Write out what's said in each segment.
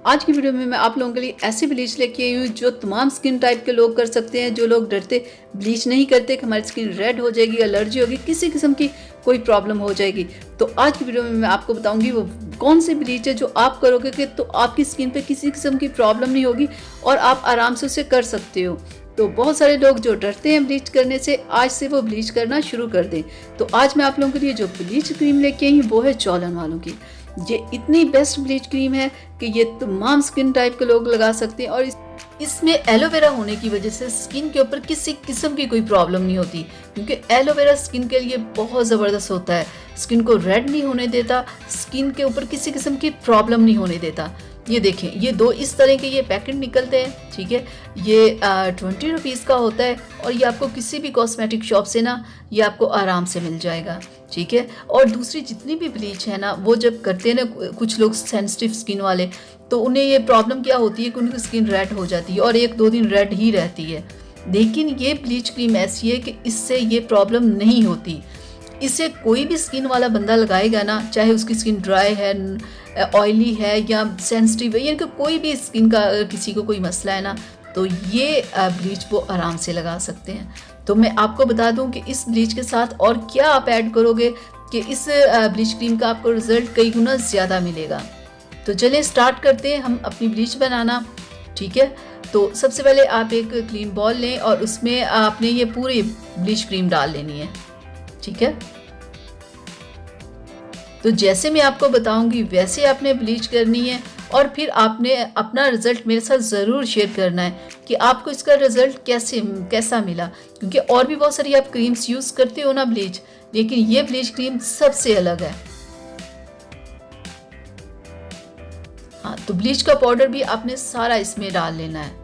आज की वीडियो में मैं आप लोगों के लिए ऐसी ब्लीच लेके आई हूँ जो तमाम स्किन टाइप के लोग कर सकते हैं। जो लोग डरते ब्लीच नहीं करते कि हमारी स्किन रेड हो जाएगी, एलर्जी होगी, किसी किस्म की कोई प्रॉब्लम हो जाएगी, तो आज की वीडियो में मैं आपको बताऊंगी वो कौन सी ब्लीच है जो आप करोगे कि तो आपकी स्किन पे किसी किस्म की प्रॉब्लम नहीं होगी और आप आराम से उसे कर सकते हो। तो बहुत सारे लोग जो डरते हैं ब्लीच करने से, आज से वो ब्लीच करना शुरू कर दें। तो आज मैं आप लोगों के लिए जो ब्लीच क्रीम लेके आई हूँ वो है चौलन वालों की। ये इतनी बेस्ट ब्लीच क्रीम है कि ये तमाम स्किन टाइप के लोग लगा सकते हैं और इसमें एलोवेरा होने की वजह से स्किन के ऊपर किसी किस्म की कोई प्रॉब्लम नहीं होती, क्योंकि एलोवेरा स्किन के लिए बहुत ज़बरदस्त होता है। स्किन को रेड नहीं होने देता, स्किन के ऊपर किसी किस्म की प्रॉब्लम नहीं होने देता। ये देखें, ये दो इस तरह के ये पैकेट निकलते हैं, ठीक है। ये 20 रुपीज़ का होता है और ये आपको किसी भी कॉस्मेटिक शॉप से ना ये आपको आराम से मिल जाएगा, ठीक है। और दूसरी जितनी भी ब्लीच है ना, वो जब करते हैं ना कुछ लोग सेंसिटिव स्किन वाले, तो उन्हें ये प्रॉब्लम क्या होती है कि उनकी स्किन रेड हो जाती है और 1-2 दिन रेड ही रहती है। लेकिन ये ब्लीच क्रीम ऐसी है कि इससे ये प्रॉब्लम नहीं होती। इसे कोई भी स्किन वाला बंदा लगाएगा ना, चाहे उसकी स्किन ड्राई है, ऑयली है या सेंसिटिव है, यानी कि कोई भी स्किन का किसी को कोई मसला है ना, तो ये ब्लीच वो आराम से लगा सकते हैं। तो मैं आपको बता दूं कि इस ब्लीच के साथ और क्या आप ऐड करोगे कि इस ब्लीच क्रीम का आपको रिजल्ट कई गुना ज़्यादा मिलेगा। तो चलिए स्टार्ट करते हैं हम अपनी ब्लीच बनाना, ठीक है। तो सबसे पहले आप एक क्लीन बॉल लें और उसमें आपने ये पूरी ब्लीच क्रीम डाल लेनी है, ठीक है। तो जैसे मैं आपको बताऊंगी वैसे आपने ब्लीच करनी है और फिर आपने अपना रिज़ल्ट मेरे साथ ज़रूर शेयर करना है कि आपको इसका रिज़ल्ट कैसा मिला, क्योंकि और भी बहुत सारी आप क्रीम्स यूज़ करते हो ना ब्लीच, लेकिन ये ब्लीच क्रीम सबसे अलग है। हाँ, तो ब्लीच का पाउडर भी आपने सारा इसमें डाल लेना है।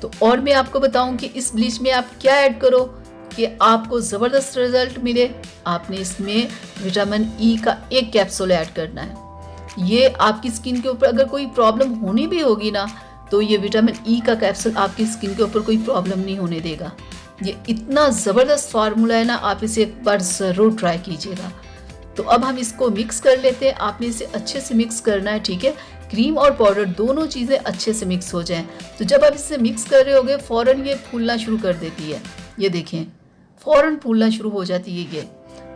तो और मैं आपको बताऊं कि इस ब्लीच में आप क्या ऐड करो कि आपको ज़बरदस्त रिजल्ट मिले। आपने इसमें विटामिन ई का एक कैप्सूल ऐड करना है। ये आपकी स्किन के ऊपर अगर कोई प्रॉब्लम होनी भी होगी ना, तो ये विटामिन ई का कैप्सूल आपकी स्किन के ऊपर कोई प्रॉब्लम नहीं होने देगा। ये इतना ज़बरदस्त फार्मूला है ना, आप इसे एक बार ज़रूर ट्राई कीजिएगा। तो अब हम इसको मिक्स कर लेते हैं। आपने इसे अच्छे से मिक्स करना है, ठीक है। क्रीम और पाउडर दोनों चीज़ें अच्छे से मिक्स हो जाएं। तो जब आप इसे मिक्स कर रहे होगे फ़ौरन ये फूलना शुरू कर देती है। ये देखें, फ़ौरन फूलना शुरू हो जाती है ये।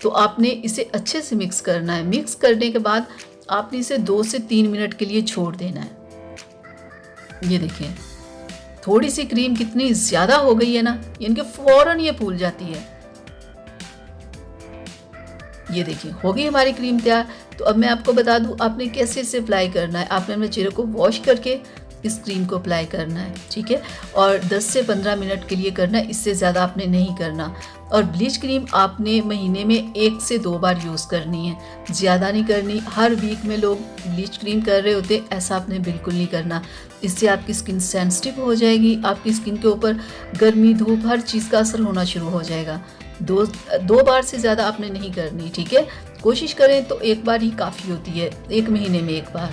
तो आपने इसे अच्छे से मिक्स करना है। मिक्स करने के बाद आपने इसे 2 से 3 मिनट के लिए छोड़ देना है। ये देखें, थोड़ी सी क्रीम कितनी ज़्यादा हो गई है ना, यानी कि फ़ौरन ये फूल जाती है। ये देखिए, हो गई हमारी क्रीम तैयार। तो अब मैं आपको बता दूं आपने कैसे इसे अप्लाई करना है। आपने अपने चेहरे को वॉश करके इस क्रीम को अप्लाई करना है, ठीक है। और 10 से 15 मिनट के लिए करना है, इससे ज़्यादा आपने नहीं करना। और ब्लीच क्रीम आपने महीने में 1 से 2 बार यूज़ करनी है, ज़्यादा नहीं करनी। हर वीक में लोग ब्लीच क्रीम कर रहे होते, ऐसा आपने बिल्कुल नहीं करना। इससे आपकी स्किन सेंसिटिव हो जाएगी, आपकी स्किन के ऊपर गर्मी, धूप, हर चीज़ का असर होना शुरू हो जाएगा। दो बार से ज़्यादा आपने नहीं करनी, ठीक है। कोशिश करें तो 1 बार ही काफ़ी होती है, 1 महीने में 1 बार।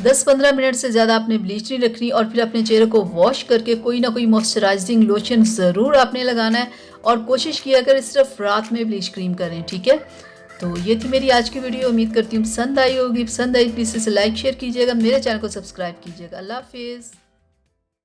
10-15 मिनट से ज़्यादा आपने ब्लीच नहीं रखनी और फिर अपने चेहरे को वॉश करके कोई ना कोई मॉइस्चराइजिंग लोशन ज़रूर आपने लगाना है। और कोशिश किया करें सिर्फ रात में ब्लीच क्रीम करें, ठीक है। तो ये थी मेरी आज की वीडियो। उम्मीद करती हूँ पसंद आई होगी। पसंद आई प्लीज़ इसे लाइक शेयर कीजिएगा, मेरे चैनल को सब्सक्राइब कीजिएगा। अल्लाह हाफिज़।